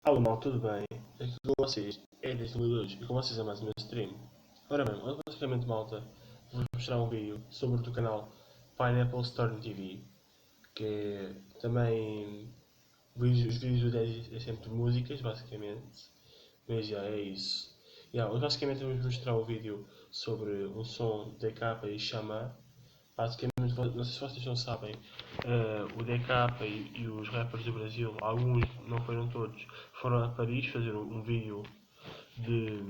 Alô, mal, tudo bem? Aqui com vocês é 2002 e com vocês é mais o meu stream. Ora bem, basicamente, malta, vou mostrar um vídeo sobre o do canal Pineapple Storm TV, que é também os vídeos do 10 é sempre músicas, basicamente, mas já é isso. Hoje basicamente vamos mostrar um vídeo sobre um som de DK e Xamã. Basicamente, não sei se vocês não sabem, o DK e os rappers do Brasil, alguns, não foram todos, foram a Paris fazer um vídeo de,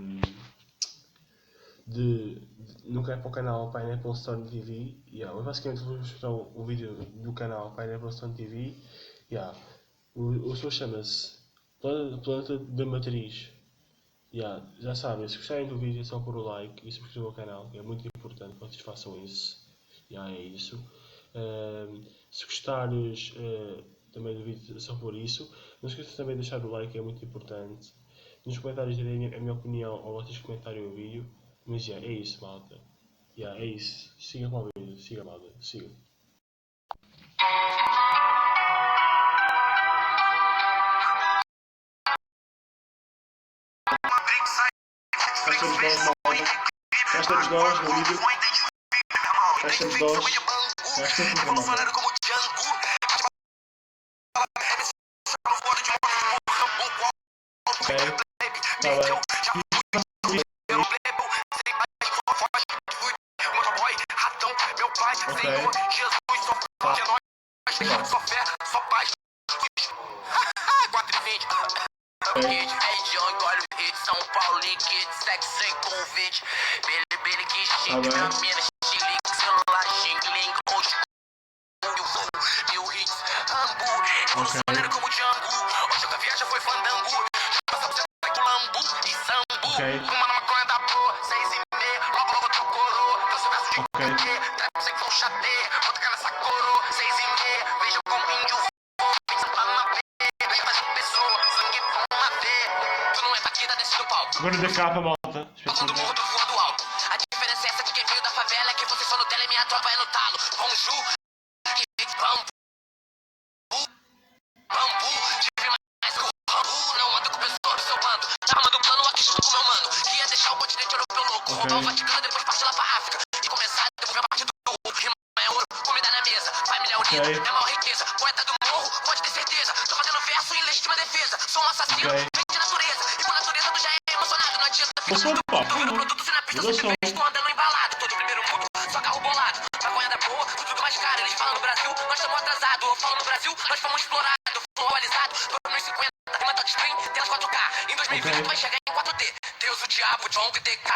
no que é para o canal Pineapple Stone TV. Eu basicamente vou mostrar um vídeo do canal Pineapple Stone TV. O som chama-se Planeta da Matriz. Já sabem, se gostarem do vídeo é só pôr o like e subscrever o canal, é muito importante que vocês façam isso. É isso. Se gostares também do vídeo, é só por isso. Não esqueças também de deixar o like, é muito importante. Nos comentários direm a minha opinião ou vocês comentarem o vídeo. Mas é isso, malta. É isso. Siga para o vídeo, siga, malta, siga. Cá estamos nós, malta. Cá estamos nós no vídeo. Cá estamos nós. Cá estamos nós, malta. Ok, está bem. São Paulo, líquido, sexo sem convite. Bele que xinga, mina, chile, celular, xingling, mil hits, Rambo, evolucionando como Django. Hoje a viagem foi fandango. Passa pra com lambu e sambu. Fuma na maconha da boa, 6h30. Logo tu coroa. Trouxe verso de quê? Trap sem com chapé. Bota cara nessa coroa, 6h30. Veja como índio voa. Pensa na P. Vem fazer pessoa, sangue bom na V. Tu não é daqui, tá descendo o palco. Agora da capa, malta. Passando morro, tô voando alto. A diferença é essa de quem veio da favela. É que vocês só no tele e minha tropa é no talo. Bonjour, que bambu. Bambu, tive mais que o bambu. Não anda com o pessoal do seu bando. Tá armando plano aqui junto com meu mano. Que ia deixar o continente europeu louco. Roubar o Vaticano, depois partir lá pra África. E começar a devolver a parte do rima é ouro, comida na mesa. Família unida, é maior riqueza. Poeta do morro, pode ter certeza. Tô fazendo verso em legítima defesa. Sou um assassino, vem de natureza. E por natureza tu já é emocionado. Não adianta ficar dúvida produto se na pista sou simplesmente tô andando embalado. Tô de primeiro mundo, só carro bolado. Maconha da boa, tudo mais caro. Eles falam no Brasil, nós estamos atrasados. Eu falo no Brasil, nós fomos explorados. Flow atualizado, nos 50, rima touchscreen, telas 4K. Em 2020 vai chegar em 4D. Deus, o diabo, John e DK.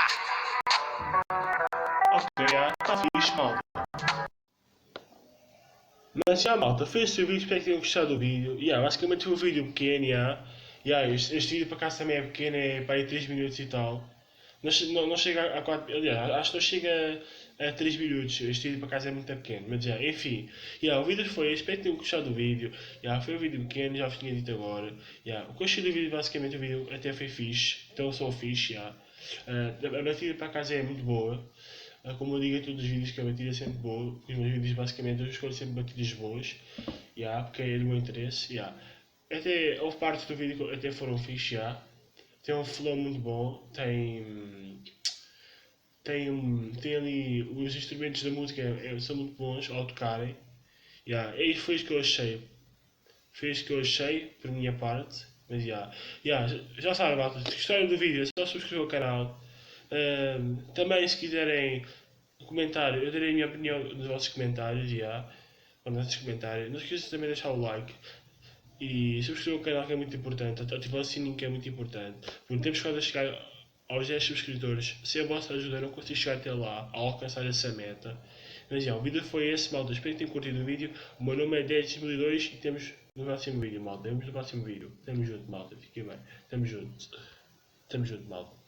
Ok, está fixe, malta. Mas malta, foi este o vídeo, espero que tenham gostado do vídeo. Basicamente foi um vídeo pequeno, este vídeo para cá também é pequeno, é para aí 3 minutos e tal. Não chega a 4, aliás, acho que não chega a 3 minutos, este vídeo para casa é muito pequeno, mas enfim. O vídeo foi este, espero que tenham gostado do vídeo. Foi um vídeo pequeno, já vos tinha dito agora. O que eu achei do vídeo, basicamente o vídeo até foi fixe, então eu sou fixe, a batida para casa é muito boa. Como eu digo em todos os vídeos, que a batida é sempre boa. Os meus vídeos basicamente eu escolho sempre batidas boas, porque é do meu interesse. Até houve partes do vídeo que até foram fixe, tem um flow muito bom, tem ali os instrumentos da música são muito bons ao tocarem. Foi isso que eu achei. Foi isso que eu achei por minha parte. Mas já sabem, malta, se gostaram do vídeo é só subscrever o canal. Também se quiserem comentar, eu darei a minha opinião nos vossos comentários. Nos vossos comentários. Não se esqueçam também de deixar o like. E subscrever o canal, que é muito importante, ativar o sininho, que é muito importante. Porque temos quase a chegar aos 10 subscritores. Sem a vossa ajuda eu não consigo chegar até lá, a alcançar essa meta. Mas o vídeo foi esse, malta. Espero que tenham curtido o vídeo. O meu nome é 102002 e temos no próximo vídeo, malta. Temos no próximo vídeo. Tamo junto, malta. Fiquem bem. Tamo junto. Tamo junto, malta.